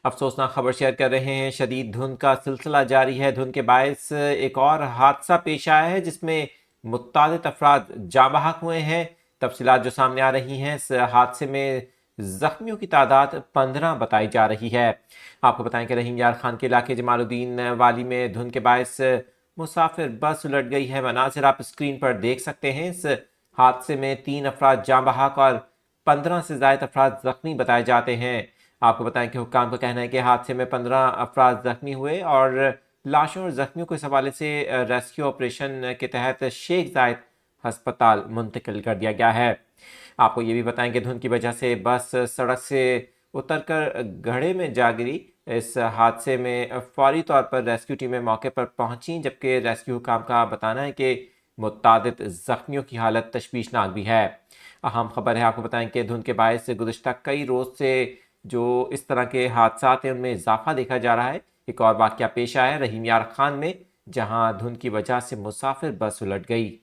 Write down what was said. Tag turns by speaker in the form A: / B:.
A: अफसोसनाक खबर शेयर कर रहे हैं। शदीद धुंध का सिलसिला जारी है। धुंध के बायस एक और हादसा पेश आया है जिसमें मुत्तादिद अफराद जाँ बहक हुए हैं। तफसीलात जो सामने आ रही हैं, इस हादसे में जख्मियों की तादाद 15 बताई जा रही है। आपको बताएं कि रहीम यार खान के इलाके जमालुद्दीन वाली में धुंध के बायस मुसाफिर बस उलट गई है। मनाजिर आप स्क्रीन पर देख सकते हैं। इस हादसे में 3 अफराद जाँ बहक और 15 से ज़ायद अफराद जख्मी बताए जाते हैं। आपको बताएं कि हुक्काम का कहना है कि हादसे में 15 अफराद जख्मी हुए और लाशों और जख्मियों को इस हवाले से रेस्क्यू ऑपरेशन के तहत शेख जायद हस्पताल मुंतकिल कर दिया गया है। आपको ये भी बताएं कि धुंध की वजह से बस सड़क से उतरकर गड्ढे में जा गिरी। इस हादसे में फौरी तौर पर रेस्क्यू टीमें मौके पर पहुंची, जबकि रेस्क्यू हुक्काम का बताना है कि मुत्तादिद जख्मियों की हालत तशवीशनाक भी है। अहम खबर है, आपको बताएं कि धुंध के बायस से गुज़िश्ता कई रोज़ से जो इस तरह के हादसात हैं उनमें इजाफा देखा जा रहा है। एक और वाक़या पेश आया रहीम यार खान में, जहां धुंध की वजह से मुसाफिर बस उलट गई।